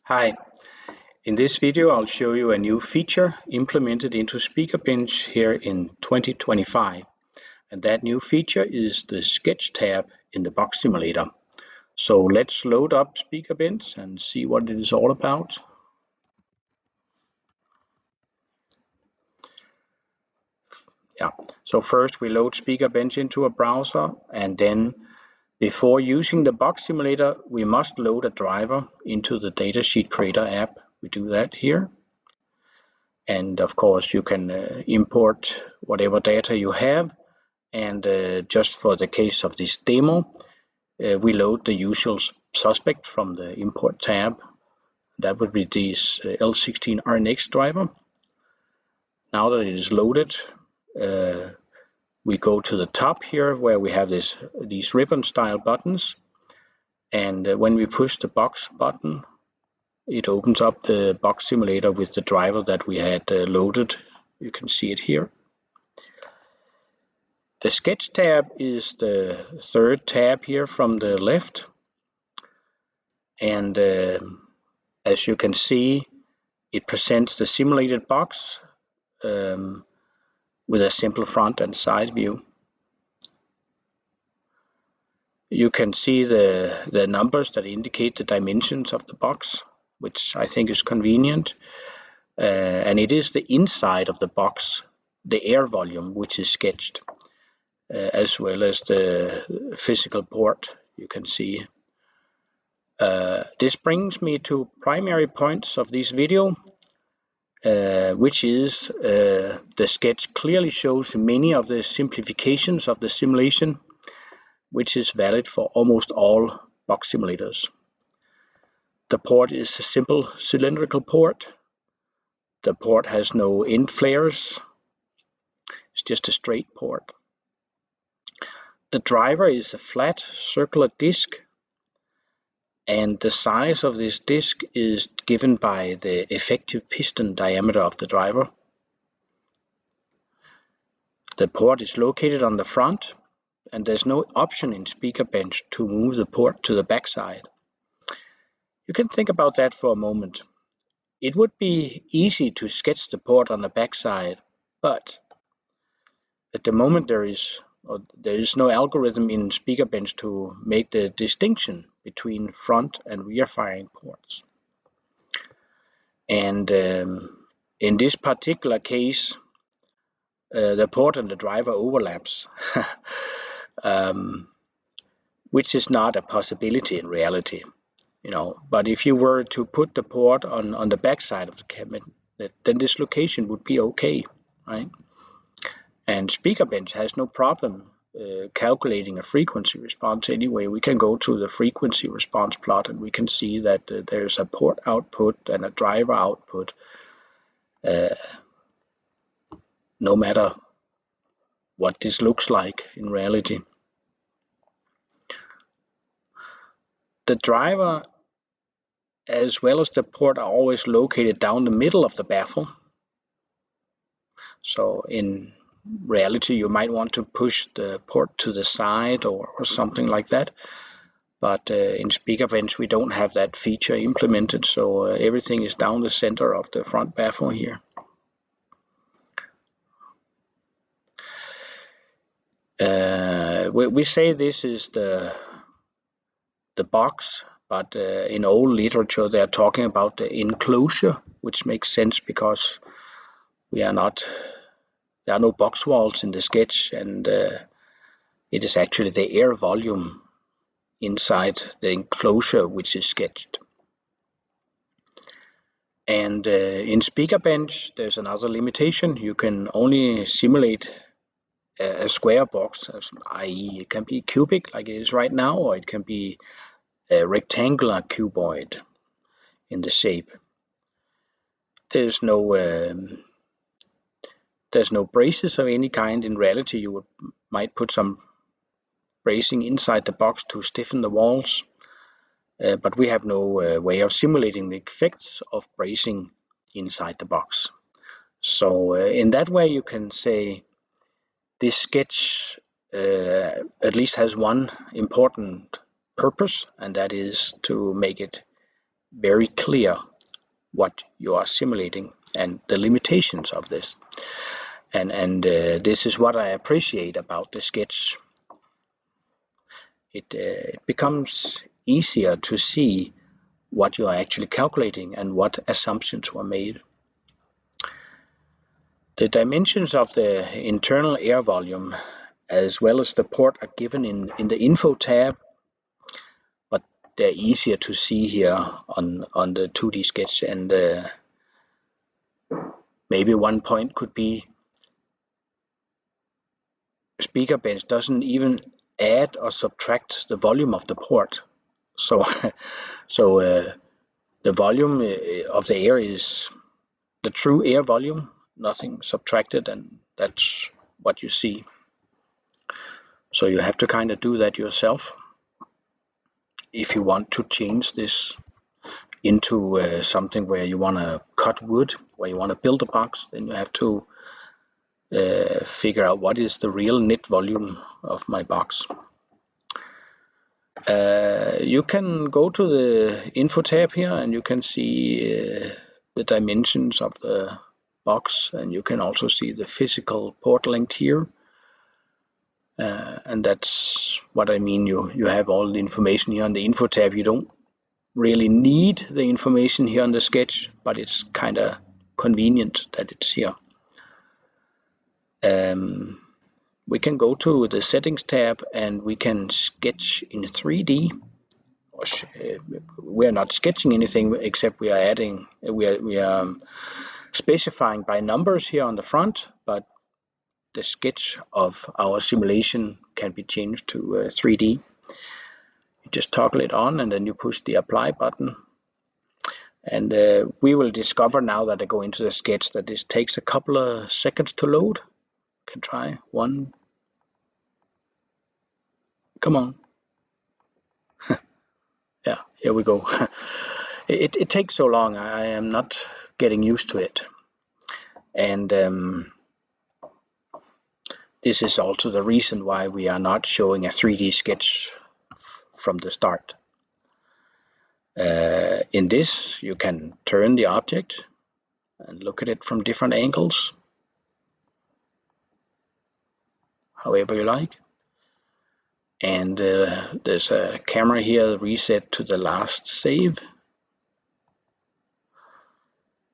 Hi, in this video I'll show you a new feature implemented into SpeakerBench here in 2025. And that new feature is the Sketch tab in the Box Simulator. So let's load up SpeakerBench and see what it is all about. So first we load SpeakerBench into a browser, and then before using the Box Simulator we must load a driver into the Datasheet Creator app. We do that here. And of course you can import whatever data you have, and just for the case of this demo we load the usual suspect from the import tab. That would be this L16RNX driver. Now that it is loaded, we go to the top here where we have these ribbon style buttons, and when we push the box button it opens up the Box Simulator with the driver that we had loaded. You can see it here. The Sketch tab is the third tab here from the left, and as you can see it presents the simulated box with a simple front and side view. You can see the numbers that indicate the dimensions of the box, which I think is convenient, and it is the inside of the box, the air volume, which is sketched, as well as the physical port you can see. This brings me to primary points of this video, which is the sketch clearly shows many of the simplifications of the simulation, which is valid for almost all box simulators. The port is a simple cylindrical port. The port has no end flares. It's just a straight port. The driver is a flat circular disc, and the size of this disc is given by the effective piston diameter of the driver. The port is located on the front, and there's no option in SpeakerBench to move the port to the back side. You can think about that for a moment. It would be easy to sketch the port on the back side, but at the moment there is no algorithm in SpeakerBench to make the distinction between front and rear firing ports. And in this particular case, the port and the driver overlaps, which is not a possibility in reality. But if you were to put the port on the back side of the cabinet, then this location would be okay, right? And SpeakerBench has no problem calculating a frequency response anyway. We can go to the frequency response plot and we can see that there's a port output and a driver output, no matter what this looks like in reality. The driver as well as the port are always located down the middle of the baffle. So in reality you might want to push the port to the side or something like that, but in SpeakerBench we don't have that feature implemented, so everything is down the center of the front baffle here. We say this is the box, but in old literature they are talking about the enclosure, which makes sense because there are no box walls in the sketch, and it is actually the air volume inside the enclosure which is sketched. And in SpeakerBench there's another limitation. You can only simulate a square box, i.e. it can be cubic like it is right now, or it can be a rectangular cuboid in the shape. There's no braces of any kind. In reality you might put some bracing inside the box to stiffen the walls, but we have no way of simulating the effects of bracing inside the box. So in that way you can say this sketch at least has one important purpose, and that is to make it very clear what you are simulating and the limitations of this. And this is what I appreciate about the sketch. It becomes easier to see what you are actually calculating and what assumptions were made. The dimensions of the internal air volume as well as the port are given in the info tab, but they're easier to see here on the 2D sketch. And maybe one point could be SpeakerBench doesn't even add or subtract the volume of the port. So the volume of the air is the true air volume, nothing subtracted, and that's what you see. So you have to kind of do that yourself if you want to change this into something where you want to cut wood, where you want to build a box. Then you have to figure out what is the real net volume of my box. You can go to the info tab here and you can see the dimensions of the box, and you can also see the physical port length here. And that's what I mean. You have all the information here on the info tab. You don't really need the information here on the sketch, but it's kind of convenient that it's here. We can go to the settings tab and we can sketch in 3D. We are not sketching anything except we are specifying by numbers here on the front, but the sketch of our simulation can be changed to 3D. You just toggle it on and then you push the apply button. And we will discover now that I go into the sketch that this takes a couple of seconds to load. Can try one. Come on. Yeah, here we go. It takes so long. I am not getting used to it. And this is also the reason why we are not showing a 3D sketch from the start. In this, you can turn the object and look at it from different angles, however you like. And there's a camera here reset to the last save.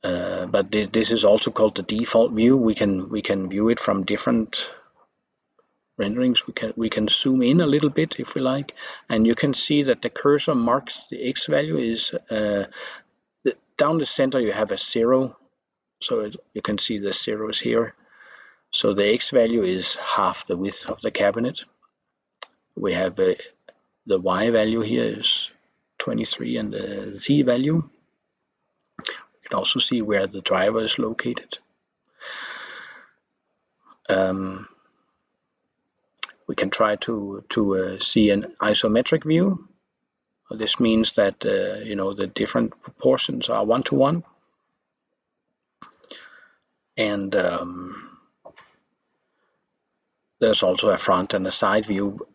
But this is also called the default view. We can view it from different renderings. We can zoom in a little bit if we like, and you can see that the cursor marks the X value is down the center. You have a 0, so you can see the zeros here. So the X value is half the width of the cabinet. We have the Y value here is 23 and the Z value. You can also see where the driver is located. We can try to see an isometric view. This means that the different proportions are 1-to-1. And there's also a front and a side view.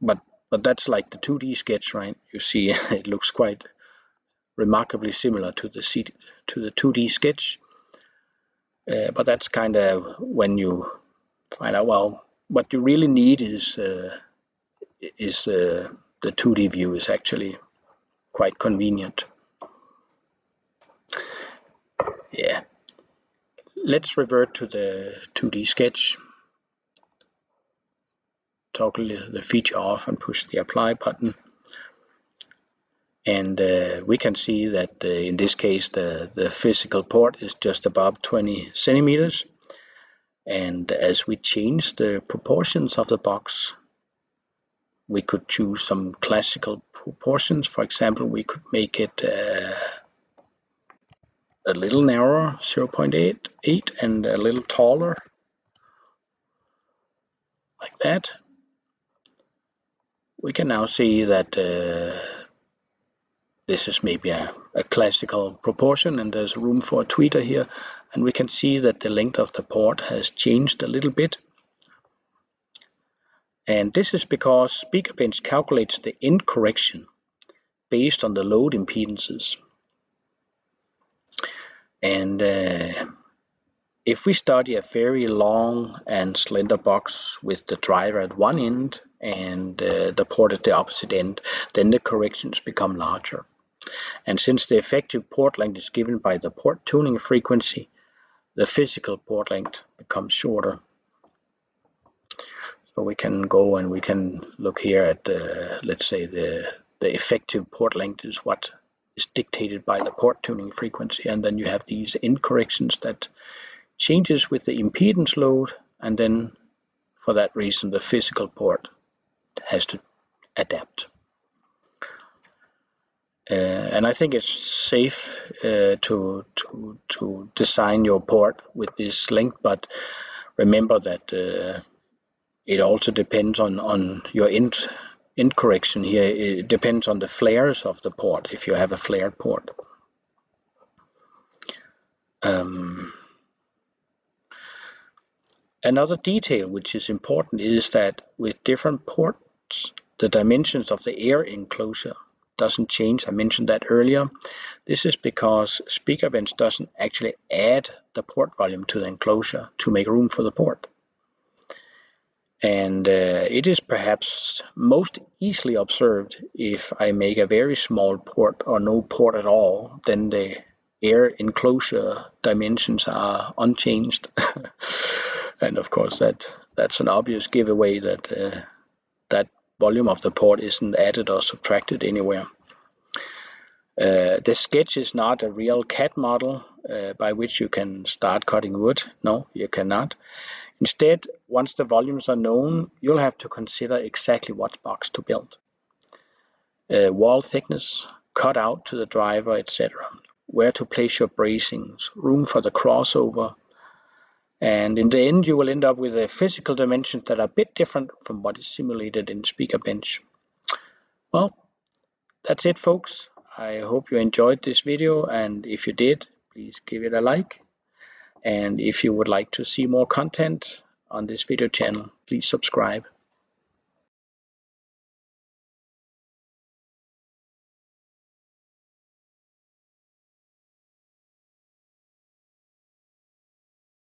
But that's like the 2D sketch, right? You see it looks quite remarkably similar to the 2D sketch. But that's kind of when you find out, well, what you really need is the 2D view is actually quite convenient. Yeah. Let's revert to the 2D sketch. Toggle the feature off and push the apply button, and we can see that in this case the physical port is just above 20 centimeters, and as we change the proportions of the box, we could choose some classical proportions. For example, we could make it a little narrower, 0.8, and a little taller, like that. We can now see that this is maybe a classical proportion, and there's room for a tweeter here, and we can see that the length of the port has changed a little bit. And this is because SpeakerBench calculates the end correction based on the load impedances. And if we study a very long and slender box with the driver at one end and the port at the opposite end, then the corrections become larger. And since the effective port length is given by the port tuning frequency, the physical port length becomes shorter. So we can go and we can look here at let's say the effective port length is what is dictated by the port tuning frequency, and then you have these end corrections that changes with the impedance load, and then for that reason the physical port has to adapt. And I think it's safe to design your port with this length, but remember that it also depends on your end correction here. It depends on the flares of the port, if you have a flared port. Another detail which is important is that with different ports, the dimensions of the air enclosure doesn't change. I mentioned that earlier. This is because SpeakerBench doesn't actually add the port volume to the enclosure to make room for the port. And it is perhaps most easily observed if I make a very small port or no port at all, then the air enclosure dimensions are unchanged. And of course that's an obvious giveaway that that volume of the port isn't added or subtracted anywhere. The sketch is not a real CAD model by which you can start cutting wood. No, you cannot. Instead, once the volumes are known, you'll have to consider exactly what box to build. Wall thickness, cut out to the driver, etc. Where to place your bracings, room for the crossover. And in the end, you will end up with a physical dimensions that are a bit different from what is simulated in SpeakerBench. Well, that's it, folks. I hope you enjoyed this video, and if you did, please give it a like. And if you would like to see more content on this video channel, please subscribe.